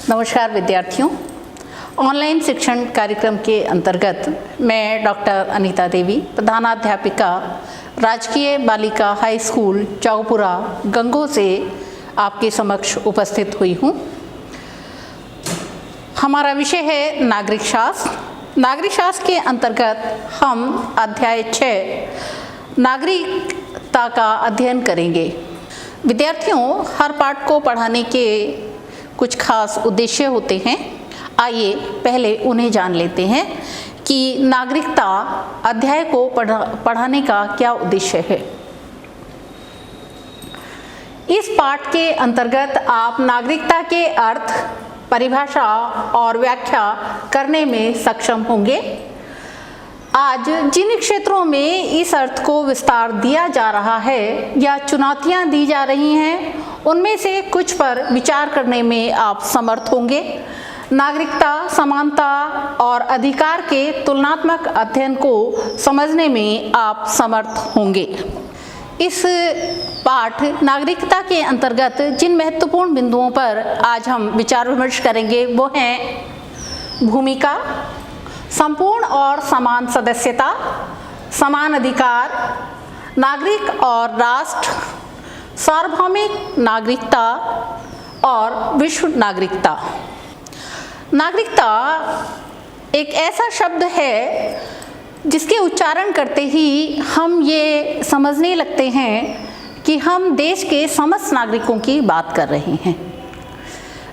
नमस्कार विद्यार्थियों, ऑनलाइन शिक्षण कार्यक्रम के अंतर्गत मैं डॉक्टर अनीता देवी, प्रधानाध्यापिका राजकीय बालिका हाई स्कूल चौपुरा गंगो से आपके समक्ष उपस्थित हुई हूँ। हमारा विषय है नागरिक शास्त्र। नागरिक शास्त्र के अंतर्गत हम अध्याय 6 नागरिकता का अध्ययन करेंगे। विद्यार्थियों, हर पाठ को पढ़ाने के कुछ खास उद्देश्य होते हैं। आइए पहले उन्हें जान लेते हैं कि नागरिकता अध्याय को पढ़ाने का क्या उद्देश्य है। इस पाठ के अंतर्गत आप नागरिकता के अर्थ, परिभाषा और व्याख्या करने में सक्षम होंगे। आज जिन क्षेत्रों में इस अर्थ को विस्तार दिया जा रहा है या चुनौतियां दी जा रही हैं, उनमें से कुछ पर विचार करने में आप समर्थ होंगे। नागरिकता, समानता और अधिकार के तुलनात्मक अध्ययन को समझने में आप समर्थ होंगे। इस पाठ नागरिकता के अंतर्गत जिन महत्वपूर्ण बिंदुओं पर आज हम विचार विमर्श करेंगे वो हैं भूमिका, संपूर्ण और समान सदस्यता, समान अधिकार, नागरिक और राष्ट्र, सार्वभौमिक नागरिकता और विश्व नागरिकता। नागरिकता एक ऐसा शब्द है जिसके उच्चारण करते ही हम ये समझने लगते हैं कि हम देश के समस्त नागरिकों की बात कर रहे हैं।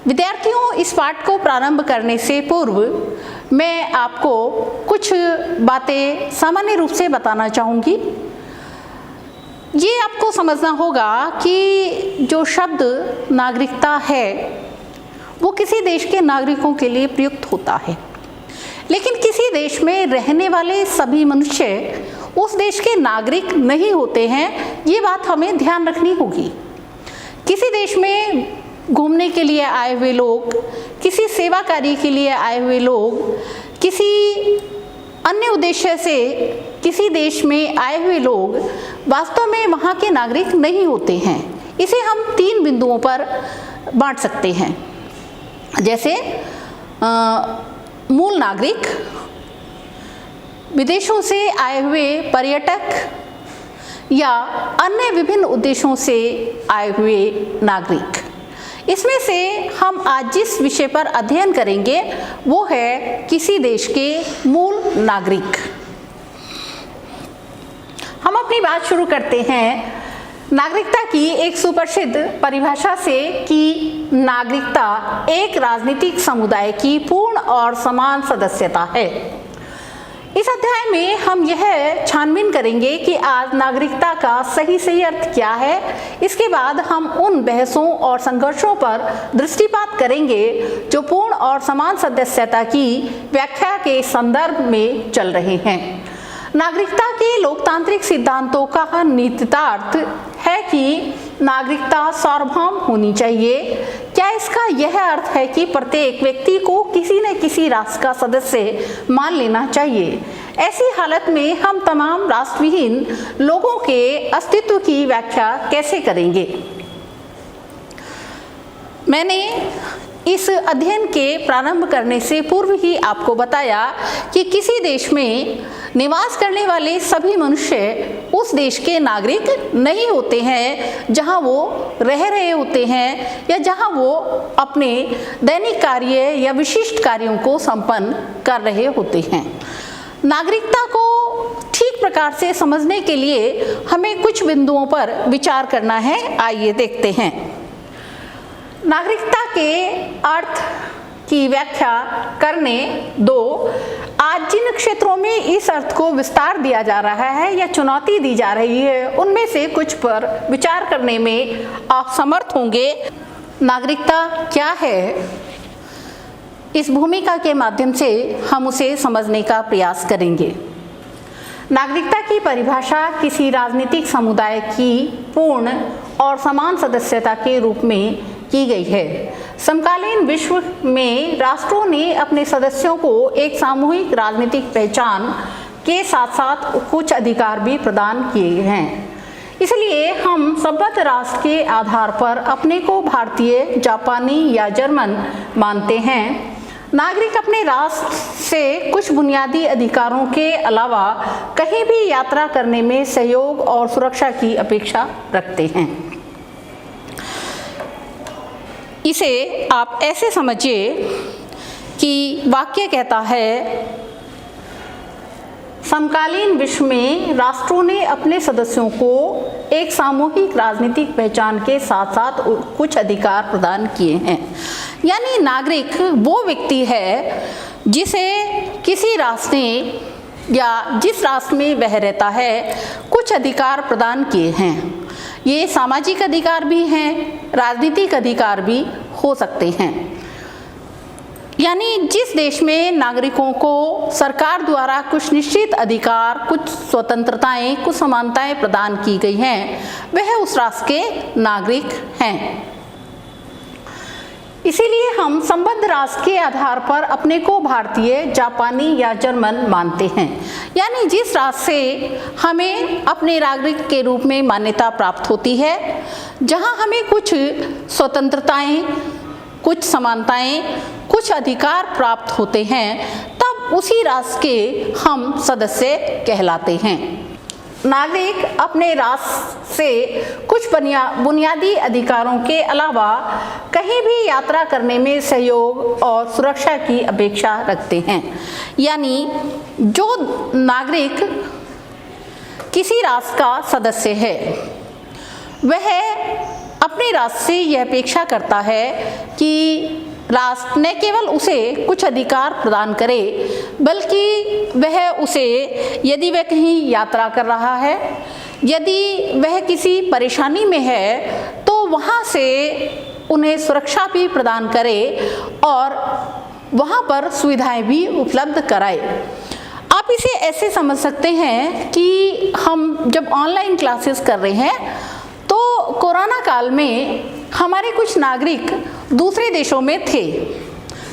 विद्यार्थियों, इस पाठ को प्रारंभ करने से पूर्व मैं आपको कुछ बातें सामान्य रूप से बताना चाहूँगी। ये आपको समझना होगा कि जो शब्द नागरिकता है वो किसी देश के नागरिकों के लिए प्रयुक्त होता है, लेकिन किसी देश में रहने वाले सभी मनुष्य उस देश के नागरिक नहीं होते हैं। ये बात हमें ध्यान रखनी होगी। किसी देश में घूमने के लिए आए हुए लोग, किसी सेवा कार्य के लिए आए हुए लोग, किसी अन्य उद्देश्य से किसी देश में आए हुए लोग वास्तव में वहाँ के नागरिक नहीं होते हैं। इसे हम 3 बिंदुओं पर बांट सकते हैं, जैसे मूल नागरिक, विदेशों से आए हुए पर्यटक या अन्य विभिन्न उद्देश्यों से आए हुए नागरिक। इसमें से हम आज जिस विषय पर अध्ययन करेंगे वो है किसी देश के मूल नागरिक। हम अपनी बात शुरू करते हैं नागरिकता की एक सुप्रसिद्ध परिभाषा से कि नागरिकता एक राजनीतिक समुदाय की पूर्ण और समान सदस्यता है। इस अध्याय में हम यह छानबीन करेंगे कि आज नागरिकता का सही अर्थ क्या है। इसके बाद हम उन बहसों और संघर्षों पर दृष्टिपात करेंगे जो पूर्ण और समान सदस्यता की व्याख्या के संदर्भ में चल रहे हैं। नागरिकता के लोकतांत्रिक सिद्धांतों का निहितार्थ है कि नागरिकता सार्वभौम होनी चाहिए। क्या इसका यह अर्थ है कि प्रत्येक व्यक्ति को किसी न किसी राष्ट्र का सदस्य मान लेना चाहिए? ऐसी हालत में हम तमाम राष्ट्रविहीन लोगों के अस्तित्व की व्याख्या कैसे करेंगे? मैंने इस अध्ययन के प्रारंभ करने से पूर्व ही आपको बताया कि किसी देश में निवास करने वाले सभी मनुष्य उस देश के नागरिक नहीं होते हैं जहां वो रह रहे होते हैं या जहां वो अपने दैनिक कार्य या विशिष्ट कार्यों को संपन्न कर रहे होते हैं। नागरिकता को ठीक प्रकार से समझने के लिए हमें कुछ बिंदुओं पर विचार करना है। आइए देखते हैं। नागरिकता के अर्थ की व्याख्या करने दो। आज जिन क्षेत्रों में इस अर्थ को विस्तार दिया जा रहा है या चुनौती दी जा रही है, उनमें से कुछ पर विचार करने में आप समर्थ होंगे। नागरिकता क्या है? इस भूमिका के माध्यम से हम उसे समझने का प्रयास करेंगे। नागरिकता की परिभाषा किसी राजनीतिक समुदाय की पूर्ण और समान सदस्यता के रूप में की गई है। समकालीन विश्व में राष्ट्रों ने अपने सदस्यों को एक सामूहिक राजनीतिक पहचान के साथ साथ कुछ अधिकार भी प्रदान किए हैं। इसलिए हम संबद्ध राष्ट्र के आधार पर अपने को भारतीय, जापानी या जर्मन मानते हैं। नागरिक अपने राष्ट्र से कुछ बुनियादी अधिकारों के अलावा कहीं भी यात्रा करने में सहयोग और सुरक्षा की अपेक्षा रखते हैं। इसे आप ऐसे समझिए कि वाक्य कहता है, समकालीन विश्व में राष्ट्रों ने अपने सदस्यों को एक सामूहिक राजनीतिक पहचान के साथ साथ कुछ अधिकार प्रदान किए हैं। यानी नागरिक वो व्यक्ति है जिसे किसी राष्ट्र ने या जिस राष्ट्र में वह रहता है कुछ अधिकार प्रदान किए हैं। ये सामाजिक अधिकार भी हैं, राजनीतिक अधिकार भी हो सकते हैं। यानी जिस देश में नागरिकों को सरकार द्वारा कुछ निश्चित अधिकार, कुछ स्वतंत्रताएं, कुछ समानताएं प्रदान की गई हैं, वह उस राष्ट्र के नागरिक हैं। इसीलिए हम संबद्ध राष्ट्र के आधार पर अपने को भारतीय, जापानी या जर्मन मानते हैं। यानी जिस राष्ट्र से हमें अपने नागरिक के रूप में मान्यता प्राप्त होती है, जहां हमें कुछ स्वतंत्रताएं, कुछ समानताएं, कुछ अधिकार प्राप्त होते हैं, तब उसी राष्ट्र के हम सदस्य कहलाते हैं। नागरिक अपने राष्ट्र से कुछ बुनियादी अधिकारों के अलावा कहीं भी यात्रा करने में सहयोग और सुरक्षा की अपेक्षा रखते हैं। यानी जो नागरिक किसी राष्ट्र का सदस्य है, वह अपने राष्ट्र से यह अपेक्षा करता है कि राष्ट्र न केवल उसे कुछ अधिकार प्रदान करे, बल्कि वह उसे, यदि वह कहीं यात्रा कर रहा है, यदि वह किसी परेशानी में है, तो वहाँ से उन्हें सुरक्षा भी प्रदान करे और वहाँ पर सुविधाएं भी उपलब्ध कराए। आप इसे ऐसे समझ सकते हैं कि हम जब ऑनलाइन क्लासेस कर रहे हैं, तो कोरोना काल में हमारे कुछ नागरिक दूसरे देशों में थे,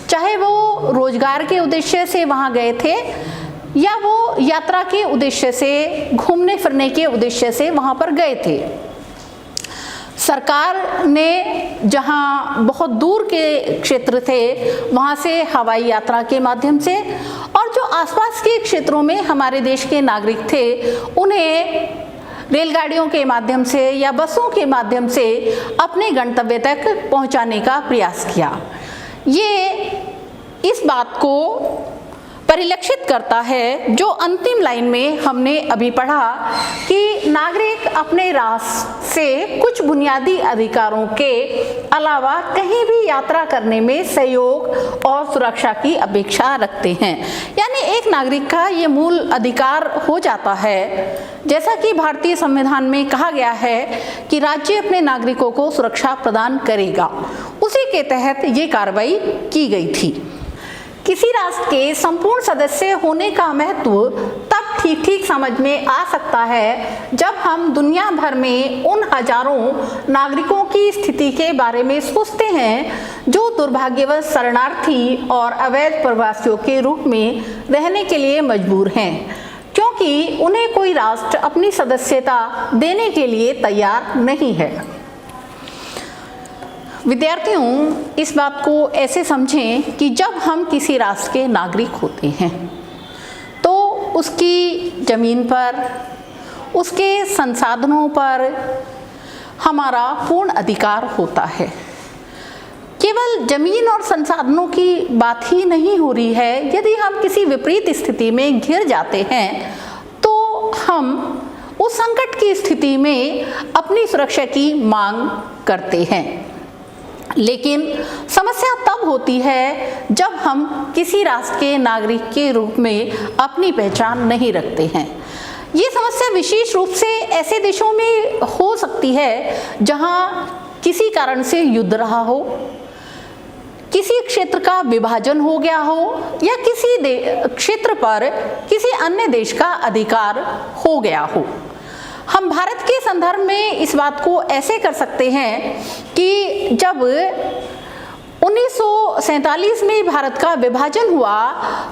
चाहे वो रोजगार के उद्देश्य से वहाँ गए थे या वो यात्रा के उद्देश्य से, घूमने फिरने के उद्देश्य से वहाँ पर गए थे। सरकार ने जहाँ बहुत दूर के क्षेत्र थे, वहाँ से हवाई यात्रा के माध्यम से, और जो आसपास के क्षेत्रों में हमारे देश के नागरिक थे, उन्हें रेलगाड़ियों के माध्यम से या बसों के माध्यम से अपने गंतव्य तक पहुंचाने का प्रयास किया। ये इस बात को परिलक्षित करता है जो अंतिम लाइन में हमने अभी पढ़ा कि नागरिक अपने राष्ट्र से कुछ बुनियादी अधिकारों के अलावा कहीं भी यात्रा करने में सहयोग और सुरक्षा की अपेक्षा रखते हैं। यानी एक नागरिक का ये मूल अधिकार हो जाता है, जैसा कि भारतीय संविधान में कहा गया है कि राज्य अपने नागरिकों को सुरक्षा प्रदान करेगा। उसी के तहत ये कार्रवाई की गई थी। किसी राष्ट्र के संपूर्ण सदस्य होने का महत्व तब ठीक समझ में आ सकता है जब हम दुनिया भर में उन हजारों नागरिकों की स्थिति के बारे में सोचते हैं जो दुर्भाग्यवश शरणार्थी और अवैध प्रवासियों के रूप में रहने के लिए मजबूर हैं, क्योंकि उन्हें कोई राष्ट्र अपनी सदस्यता देने के लिए तैयार नहीं है। विद्यार्थियों, इस बात को ऐसे समझें कि जब हम किसी राष्ट्र के नागरिक होते हैं तो उसकी ज़मीन पर, उसके संसाधनों पर हमारा पूर्ण अधिकार होता है। केवल ज़मीन और संसाधनों की बात ही नहीं हो रही है। यदि हम किसी विपरीत स्थिति में घिर जाते हैं तो हम उस संकट की स्थिति में अपनी सुरक्षा की मांग करते हैं। लेकिन समस्या तब होती है जब हम किसी राष्ट्र के नागरिक के रूप में अपनी पहचान नहीं रखते हैं। ये समस्या विशेष रूप से ऐसे देशों में हो सकती है जहां किसी कारण से युद्ध रहा हो, किसी क्षेत्र का विभाजन हो गया हो या किसी क्षेत्र पर किसी अन्य देश का अधिकार हो गया हो। हम भारत के संदर्भ में इस बात को ऐसे कर सकते हैं कि जब 1947 में भारत का विभाजन हुआ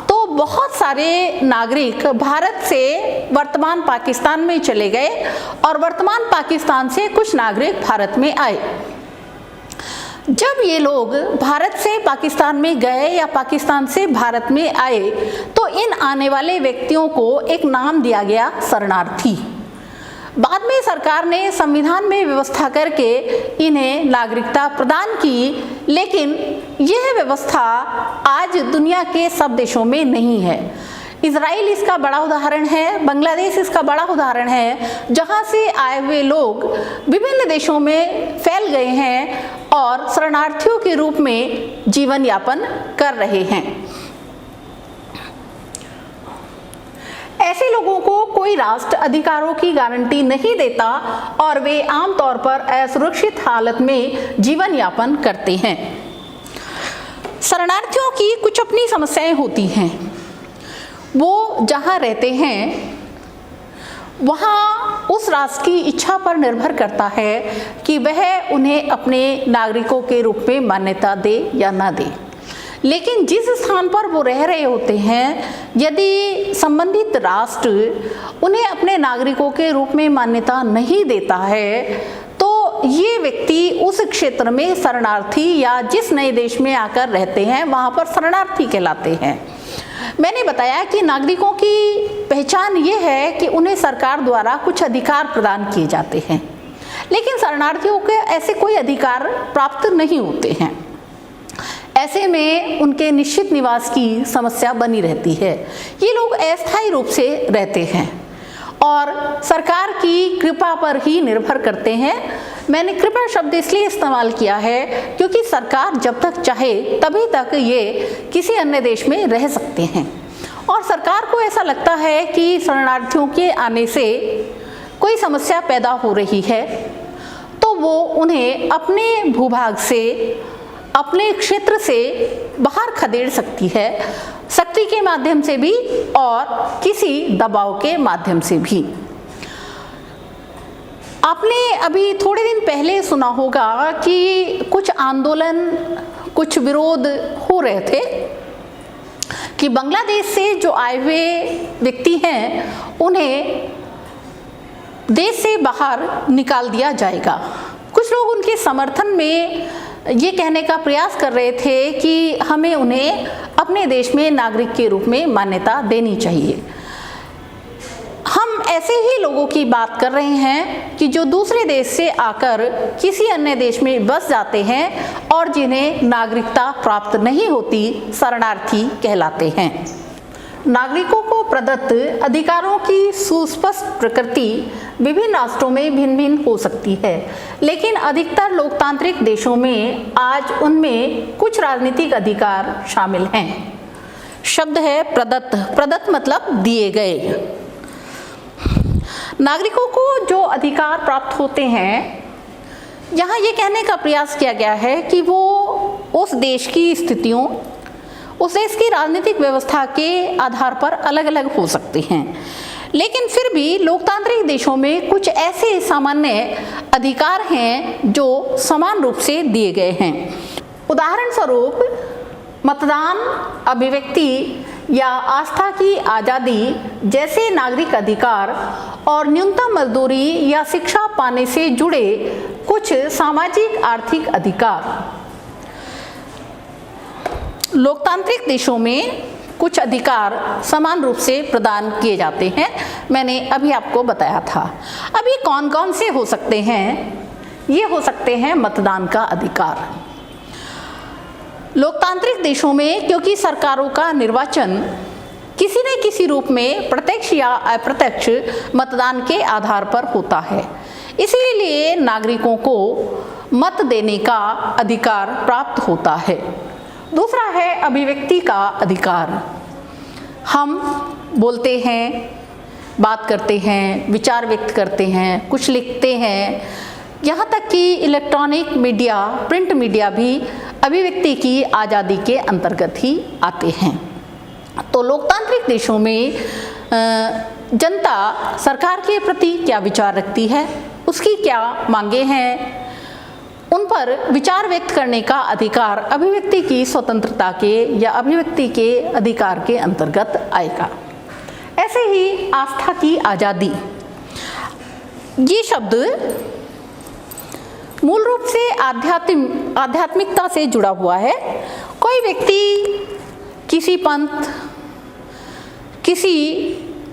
तो बहुत सारे नागरिक भारत से वर्तमान पाकिस्तान में चले गए और वर्तमान पाकिस्तान से कुछ नागरिक भारत में आए। जब ये लोग भारत से पाकिस्तान में गए या पाकिस्तान से भारत में आए तो इन आने वाले व्यक्तियों को एक नाम दिया गया शरणार्थी। बाद में सरकार ने संविधान में व्यवस्था करके इन्हें नागरिकता प्रदान की, लेकिन यह व्यवस्था आज दुनिया के सब देशों में नहीं है। इजराइल इसका बड़ा उदाहरण है, बांग्लादेश इसका बड़ा उदाहरण है, जहां से आए हुए लोग विभिन्न देशों में फैल गए हैं और शरणार्थियों के रूप में जीवन यापन कर रहे हैं। ऐसे लोगों को कोई राष्ट्र अधिकारों की गारंटी नहीं देता और वे आमतौर पर असुरक्षित हालत में जीवन यापन करते हैं। शरणार्थियों की कुछ अपनी समस्याएं होती हैं। वो जहाँ रहते हैं वहाँ उस राष्ट्र की इच्छा पर निर्भर करता है कि वह उन्हें अपने नागरिकों के रूप में मान्यता दे या ना दे। लेकिन जिस स्थान पर वो रह रहे होते हैं, यदि संबंधित राष्ट्र उन्हें अपने नागरिकों के रूप में मान्यता नहीं देता है तो ये व्यक्ति उस क्षेत्र में शरणार्थी या जिस नए देश में आकर रहते हैं वहाँ पर शरणार्थी कहलाते हैं। मैंने बताया कि नागरिकों की पहचान ये है कि उन्हें सरकार द्वारा कुछ अधिकार प्रदान किए जाते हैं, लेकिन शरणार्थियों के ऐसे कोई अधिकार प्राप्त नहीं होते हैं। ऐसे में उनके निश्चित निवास की समस्या बनी रहती है। ये लोग अस्थायी रूप से रहते हैं और सरकार की कृपा पर ही निर्भर करते हैं। मैंने कृपा शब्द इसलिए इस्तेमाल किया है क्योंकि सरकार जब तक चाहे तभी तक ये किसी अन्य देश में रह सकते हैं और सरकार को ऐसा लगता है कि शरणार्थियों के आने से कोई समस्या पैदा हो रही है तो वो उन्हें अपने भूभाग से, अपने क्षेत्र से बाहर खदेड़ सकती है, शक्ति के माध्यम से भी और किसी दबाव के माध्यम से भी। आपने अभी थोड़े दिन पहले सुना होगा कि कुछ आंदोलन, कुछ विरोध हो रहे थे कि बांग्लादेश से जो आए हुए व्यक्ति हैं उन्हें देश से बाहर निकाल दिया जाएगा। कुछ लोग उनके समर्थन में ये कहने का प्रयास कर रहे थे कि हमें उन्हें अपने देश में नागरिक के रूप में मान्यता देनी चाहिए। हम ऐसे ही लोगों की बात कर रहे हैं कि जो दूसरे देश से आकर किसी अन्य देश में बस जाते हैं और जिन्हें नागरिकता प्राप्त नहीं होती, शरणार्थी कहलाते हैं। नागरिकों को प्रदत्त अधिकारों की सुस्पष्ट प्रकृति विभिन्न राष्ट्रों में भिन्न भिन्न हो सकती है, लेकिन अधिकतर लोकतांत्रिक देशों में आज उनमें कुछ राजनीतिक अधिकार शामिल हैं। शब्द है प्रदत्त। प्रदत्त मतलब दिए गए। नागरिकों को जो अधिकार प्राप्त होते हैं, यहाँ ये कहने का प्रयास किया गया है कि वो उस देश की स्थितियों, उस देश की राजनीतिक व्यवस्था के आधार पर अलग अलग हो सकते हैं, लेकिन फिर भी लोकतांत्रिक देशों में कुछ ऐसे सामान्य अधिकार हैं जो समान रूप से दिए गए हैं। उदाहरण स्वरूप मतदान, अभिव्यक्ति या आस्था की आज़ादी जैसे नागरिक अधिकार और न्यूनतम मजदूरी या शिक्षा पाने से जुड़े कुछ सामाजिक आर्थिक अधिकार। लोकतांत्रिक देशों में कुछ अधिकार समान रूप से प्रदान किए जाते हैं, मैंने अभी आपको बताया था। अब ये कौन कौन से हो सकते हैं? ये हो सकते हैं मतदान का अधिकार। लोकतांत्रिक देशों में क्योंकि सरकारों का निर्वाचन किसी न किसी रूप में प्रत्यक्ष या अप्रत्यक्ष मतदान के आधार पर होता है, इसीलिए नागरिकों को मत देने का अधिकार प्राप्त होता है। दूसरा है अभिव्यक्ति का अधिकार। हम बोलते हैं, बात करते हैं, विचार व्यक्त करते हैं, कुछ लिखते हैं, यहाँ तक कि इलेक्ट्रॉनिक मीडिया, प्रिंट मीडिया भी अभिव्यक्ति की आज़ादी के अंतर्गत ही आते हैं। तो लोकतांत्रिक देशों में जनता सरकार के प्रति क्या विचार रखती है, उसकी क्या मांगे हैं, उन पर विचार व्यक्त करने का अधिकार अभिव्यक्ति की स्वतंत्रता के या अभिव्यक्ति के अधिकार के अंतर्गत आएगा। ऐसे ही आस्था की आज़ादी, ये शब्द मूल रूप से आध्यात्मिकता से जुड़ा हुआ है। कोई व्यक्ति किसी पंथ, किसी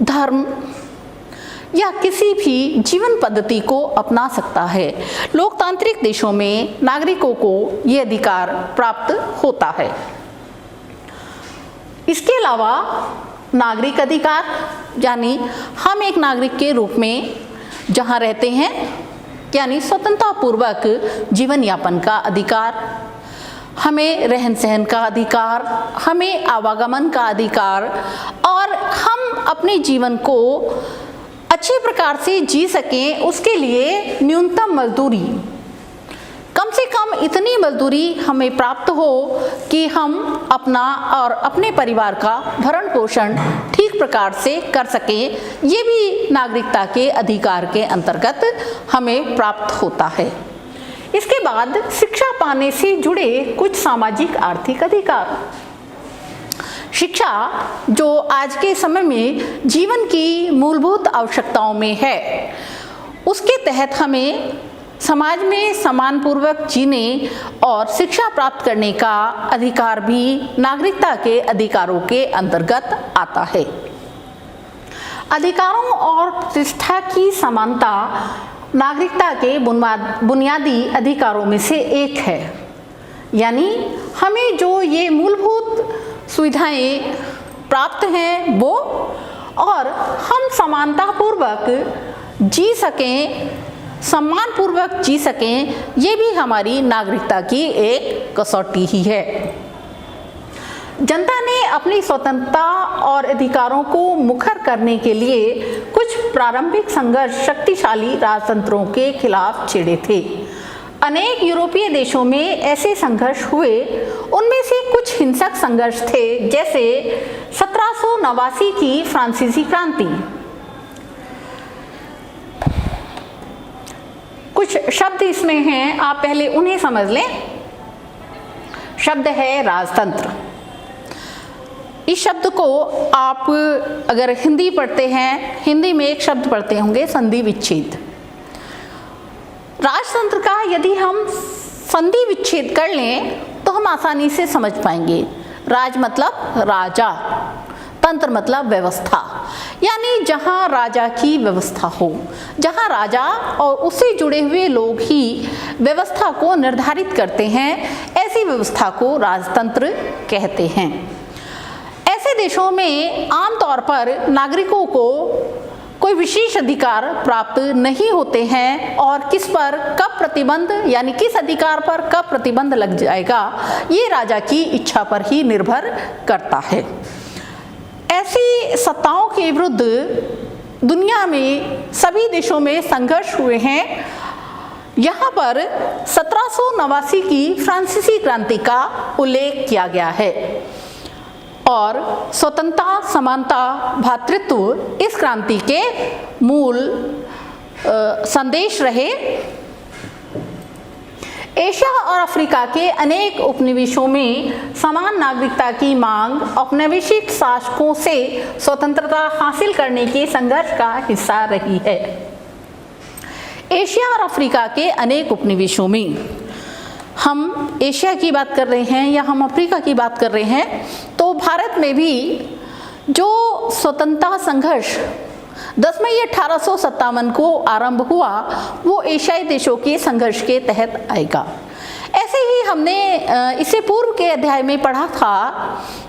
धर्म या किसी भी जीवन पद्धति को अपना सकता है। लोकतांत्रिक देशों में नागरिकों को ये अधिकार प्राप्त होता है। इसके अलावा नागरिक अधिकार, यानी हम एक नागरिक के रूप में जहाँ रहते हैं, यानी स्वतंत्रतापूर्वक जीवन यापन का अधिकार, हमें रहन सहन का अधिकार, हमें आवागमन का अधिकार, और हम अपने जीवन को अच्छे प्रकार से जी सकें उसके लिए न्यूनतम मजदूरी, कम से कम इतनी मजदूरी हमें प्राप्त हो कि हम अपना और अपने परिवार का भरण पोषण ठीक प्रकार से कर सकें, ये भी नागरिकता के अधिकार के अंतर्गत हमें प्राप्त होता है। इसके बाद शिक्षा पाने से जुड़े कुछ सामाजिक आर्थिक अधिकार। शिक्षा जो आज के समय में जीवन की मूलभूत आवश्यकताओं में है, उसके तहत हमें समाज में सम्मानपूर्वक जीने और शिक्षा प्राप्त करने का अधिकार भी नागरिकता के अधिकारों के अंतर्गत आता है। अधिकारों और प्रतिष्ठा की समानता नागरिकता के बुनियादी अधिकारों में से एक है, यानी हमें जो ये मूलभूत सुविधाएं प्राप्त हैं वो, और हम समानतापूर्वक जी सकें, सम्मानपूर्वक जी सकें, ये भी हमारी नागरिकता की एक कसौटी ही है। जनता ने अपनी स्वतंत्रता और अधिकारों को मुखर करने के लिए कुछ प्रारंभिक संघर्ष शक्तिशाली राजतंत्रों के खिलाफ छेड़े थे। अनेक यूरोपीय देशों में ऐसे संघर्ष हुए। उनमें से कुछ हिंसक संघर्ष थे, जैसे 1789 की फ्रांसीसी क्रांति। कुछ शब्द इसमें हैं, आप पहले उन्हें समझ लें। शब्द है राजतंत्र। इस शब्द को आप अगर हिंदी पढ़ते हैं, हिंदी में एक शब्द पढ़ते होंगे संधि विच्छेद। राजतंत्र का यदि हम संधि विच्छेद कर लें तो हम आसानी से समझ पाएंगे। राज मतलब राजा, तंत्र मतलब व्यवस्था, यानी जहाँ राजा की व्यवस्था हो, जहाँ राजा और उससे जुड़े हुए लोग ही व्यवस्था को निर्धारित करते हैं, ऐसी व्यवस्था को राजतंत्र कहते हैं। ऐसे देशों में आमतौर पर नागरिकों को कोई विशेष अधिकार प्राप्त नहीं होते हैं, और किस पर कब प्रतिबंध, यानी किस अधिकार पर कब प्रतिबंध लग जाएगा, ये राजा की इच्छा पर ही निर्भर करता है। ऐसी सत्ताओं के विरुद्ध दुनिया में सभी देशों में संघर्ष हुए हैं। यहाँ पर 1789 की फ्रांसीसी क्रांति का उल्लेख किया गया है, और स्वतंत्रता, समानता, भ्रातृत्व इस क्रांति के मूल संदेश रहे। एशिया और अफ्रीका के अनेक उपनिवेशों में समान नागरिकता की मांग औपनिवेशिक शासकों से स्वतंत्रता हासिल करने के संघर्ष का हिस्सा रही है। एशिया और अफ्रीका के अनेक उपनिवेशों में, हम एशिया की बात कर रहे हैं या हम अफ्रीका की बात कर रहे हैं, तो भारत में भी जो स्वतंत्रता संघर्ष 10 मई 1857 को आरंभ हुआ, वो एशियाई देशों के संघर्ष के तहत आएगा। ऐसे ही हमने इससे पूर्व के अध्याय में पढ़ा था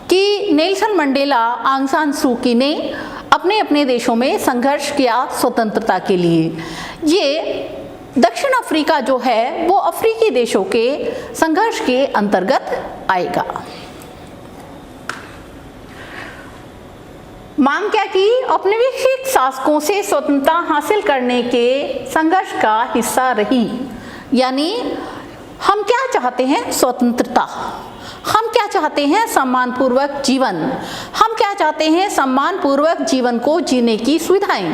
कि नेल्सन मंडेला, आंग सान सू की ने अपने अपने देशों में संघर्ष किया स्वतंत्रता के लिए। ये दक्षिण अफ्रीका जो है वो अफ्रीकी देशों के संघर्ष के अंतर्गत आएगा। मांग क्या की? औपनिवेशिक शासकों से स्वतंत्रता हासिल करने के संघर्ष का हिस्सा रही। यानी हम क्या चाहते हैं? स्वतंत्रता। हम क्या चाहते हैं? सम्मानपूर्वक जीवन। हम क्या चाहते हैं? सम्मानपूर्वक जीवन को जीने की सुविधाएं।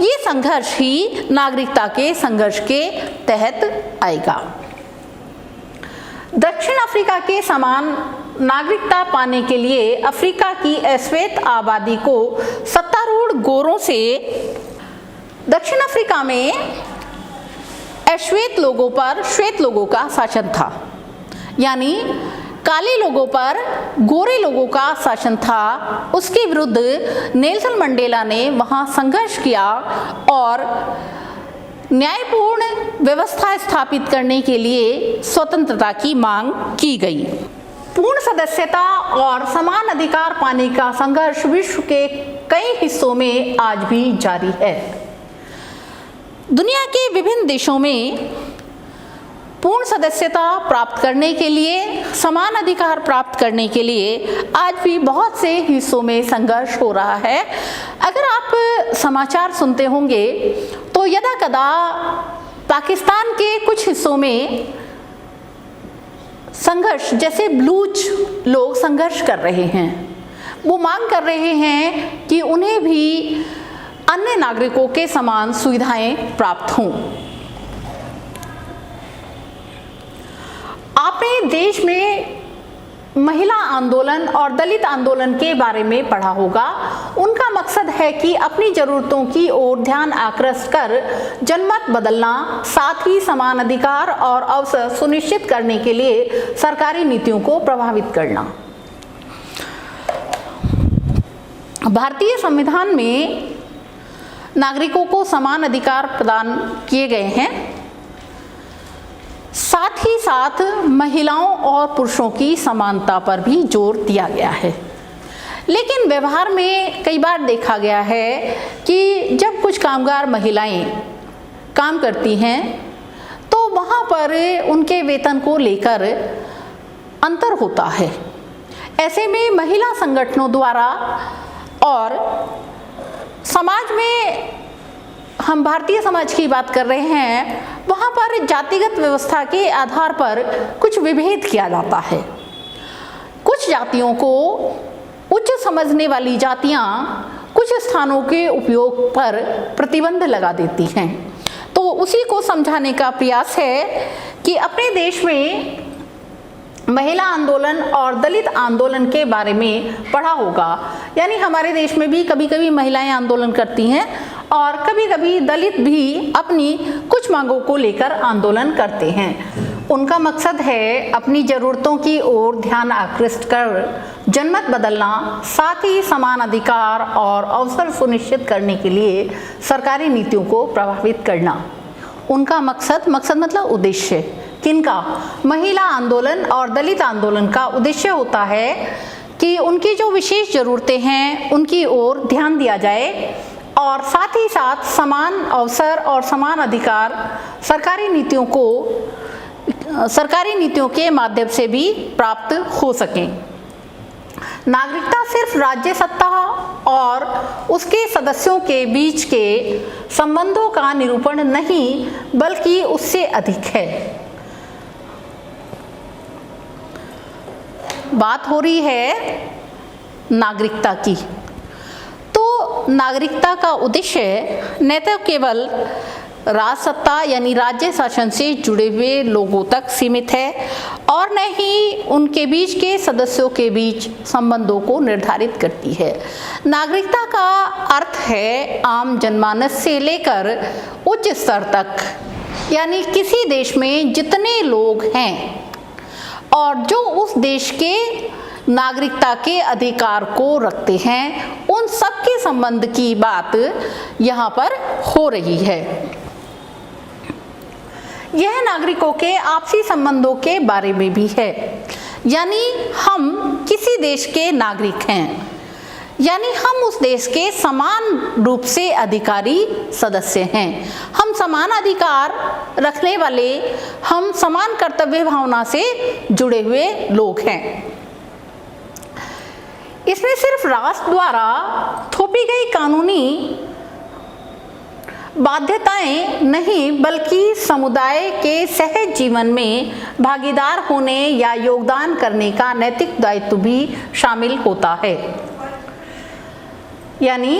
ये संघर्ष ही नागरिकता के संघर्ष के तहत आएगा। दक्षिण अफ्रीका के समान नागरिकता पाने के लिए अफ्रीका की अश्वेत आबादी को सत्तारूढ़ गोरों से दक्षिण अफ्रीका में अश्वेत लोगों पर श्वेत लोगों का शासन था, यानी काले लोगों पर गोरे लोगों का शासन था। उसके विरुद्ध नेल्सन मंडेला ने वहां संघर्ष किया और न्यायपूर्ण व्यवस्था स्थापित करने के लिए स्वतंत्रता की मांग की गई। पूर्ण सदस्यता और समान अधिकार पाने का संघर्ष विश्व के कई हिस्सों में आज भी जारी है। दुनिया के विभिन्न देशों में पूर्ण सदस्यता प्राप्त करने के लिए, समान अधिकार प्राप्त करने के लिए आज भी बहुत से हिस्सों में संघर्ष हो रहा है। अगर आप समाचार सुनते होंगे तो यदा कदा पाकिस्तान के कुछ हिस्सों में संघर्ष, जैसे बलूच लोग संघर्ष कर रहे हैं, वो मांग कर रहे हैं कि उन्हें भी अन्य नागरिकों के समान सुविधाएं प्राप्त हों। आपने देश में महिला आंदोलन और दलित आंदोलन के बारे में पढ़ा होगा। उनका मकसद है कि अपनी जरूरतों की ओर ध्यान आकृष्ट कर जनमत बदलना, साथ ही समान अधिकार और अवसर सुनिश्चित करने के लिए सरकारी नीतियों को प्रभावित करना। भारतीय संविधान में नागरिकों को समान अधिकार प्रदान किए गए हैं। साथ ही साथ महिलाओं और पुरुषों की समानता पर भी जोर दिया गया है। लेकिन व्यवहार में कई बार देखा गया है कि जब कुछ कामगार महिलाएं काम करती हैं तो वहाँ पर उनके वेतन को लेकर अंतर होता है। ऐसे में महिला संगठनों द्वारा और समाज में, हम भारतीय समाज की बात कर रहे हैं, वहाँ पर जातिगत व्यवस्था के आधार पर कुछ विभेद किया जाता है। कुछ जातियों को उच्च समझने वाली जातियाँ कुछ स्थानों के उपयोग पर प्रतिबंध लगा देती हैं। तो उसी को समझाने का प्रयास है कि अपने देश में महिला आंदोलन और दलित आंदोलन के बारे में पढ़ा होगा। यानी हमारे देश में भी कभी कभी महिलाएं आंदोलन करती हैं और कभी कभी दलित भी अपनी कुछ मांगों को लेकर आंदोलन करते हैं। उनका मकसद है अपनी ज़रूरतों की ओर ध्यान आकृष्ट कर जनमत बदलना, साथ ही समान अधिकार और अवसर सुनिश्चित करने के लिए सरकारी नीतियों को प्रभावित करना। उनका मकसद मतलब उद्देश्य किनका? महिला आंदोलन और दलित आंदोलन का उद्देश्य होता है कि उनकी जो विशेष ज़रूरतें हैं उनकी ओर ध्यान दिया जाए और साथ ही साथ समान अवसर और समान अधिकार सरकारी नीतियों के माध्यम से भी प्राप्त हो सकें। नागरिकता सिर्फ राज्य सत्ता और उसके सदस्यों के बीच के संबंधों का निरूपण नहीं, बल्कि उससे अधिक है। बात हो रही है नागरिकता की, तो नागरिकता का उद्देश्य न तो केवल राज सत्ता यानी राज्य शासन से जुड़े हुए लोगों तक सीमित है और न ही उनके बीच के सदस्यों के बीच संबंधों को निर्धारित करती है। नागरिकता का अर्थ है आम जनमानस से लेकर उच्च स्तर तक, यानी किसी देश में जितने लोग हैं और जो उस देश के नागरिकता के अधिकार को रखते हैं, उन सब के संबंध की बात यहाँ पर हो रही है। यह नागरिकों के आपसी संबंधों के बारे में भी है, यानी हम किसी देश के नागरिक हैं, यानी हम उस देश के समान रूप से अधिकारी सदस्य हैं। हम समान अधिकार रखने वाले, हम समान कर्तव्य भावना से जुड़े हुए लोग हैं। इसमें सिर्फ राष्ट्र द्वारा थोपी गई कानूनी बाध्यताएं नहीं, बल्कि समुदाय के सहज जीवन में भागीदार होने या योगदान करने का नैतिक दायित्व भी शामिल होता है। यानी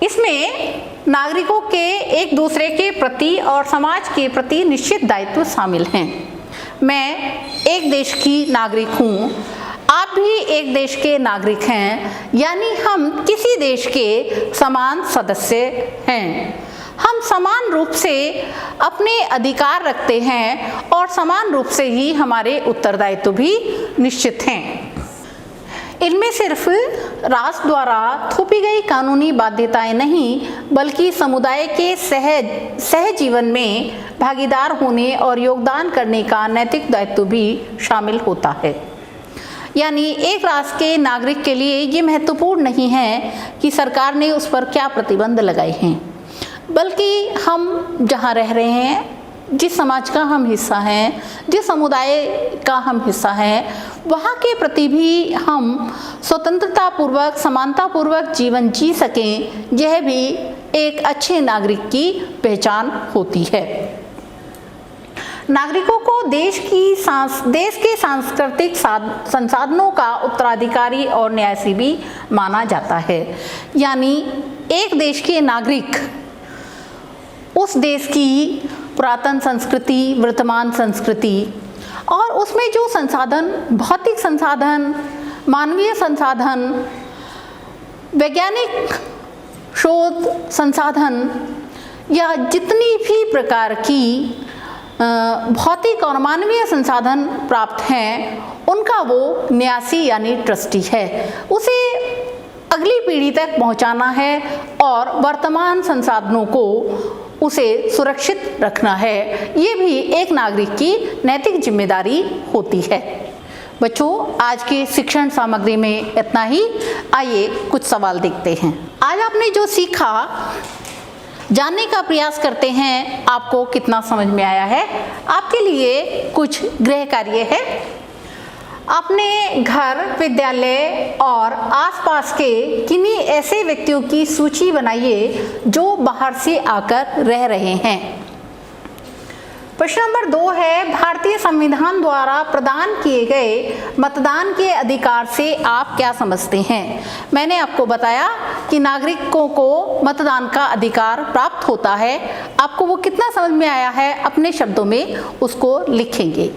इसमें नागरिकों के एक दूसरे के प्रति और समाज के प्रति निश्चित दायित्व शामिल हैं। मैं एक देश की नागरिक हूँ, आप भी एक देश के नागरिक हैं, यानी हम किसी देश के समान सदस्य हैं। हम समान रूप से अपने अधिकार रखते हैं और समान रूप से ही हमारे उत्तरदायित्व भी निश्चित हैं। इनमें सिर्फ राष्ट्र द्वारा थोपी गई कानूनी बाध्यताएं नहीं, बल्कि समुदाय के सहजीवन में भागीदार होने और योगदान करने का नैतिक दायित्व भी शामिल होता है। यानी एक राष्ट्र के नागरिक के लिए ये महत्वपूर्ण नहीं है कि सरकार ने उस पर क्या प्रतिबंध लगाए हैं, बल्कि हम जहाँ रह रहे हैं, जिस समाज का हम हिस्सा हैं, जिस समुदाय का हम हिस्सा हैं, वहाँ के प्रति भी हम स्वतंत्रता पूर्वक, समानता पूर्वक जीवन जी सकें, यह भी एक अच्छे नागरिक की पहचान होती है। नागरिकों को देश के सांस्कृतिक संसाधनों का उत्तराधिकारी और न्यासी भी माना जाता है। यानी एक देश के नागरिक उस देश की पुरातन संस्कृति, वर्तमान संस्कृति और उसमें जो संसाधन, भौतिक संसाधन, मानवीय संसाधन, वैज्ञानिक शोध संसाधन या जितनी भी प्रकार की भौतिक और मानवीय संसाधन प्राप्त हैं, उनका वो न्यासी यानी ट्रस्टी है। उसे अगली पीढ़ी तक पहुंचाना है और वर्तमान संसाधनों को उसे सुरक्षित रखना है। ये भी एक नागरिक की नैतिक जिम्मेदारी होती है। बच्चों, आज की शिक्षण सामग्री में इतना ही। आइए कुछ सवाल देखते हैं। आज आपने जो सीखा, जानने का प्रयास करते हैं, आपको कितना समझ में आया है। आपके लिए कुछ गृह कार्य है। अपने घर, विद्यालय और आसपास के किन्हीं ऐसे व्यक्तियों की सूची बनाइए जो बाहर से आकर रह रहे हैं। प्रश्न नंबर 2 है, भारतीय संविधान द्वारा प्रदान किए गए मतदान के अधिकार से आप क्या समझते हैं? मैंने आपको बताया कि नागरिकों को मतदान का अधिकार प्राप्त होता है। आपको वो कितना समझ में आया है, अपने शब्दों में उसको लिखेंगे।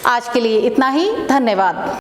आज के लिए इतना ही। धन्यवाद।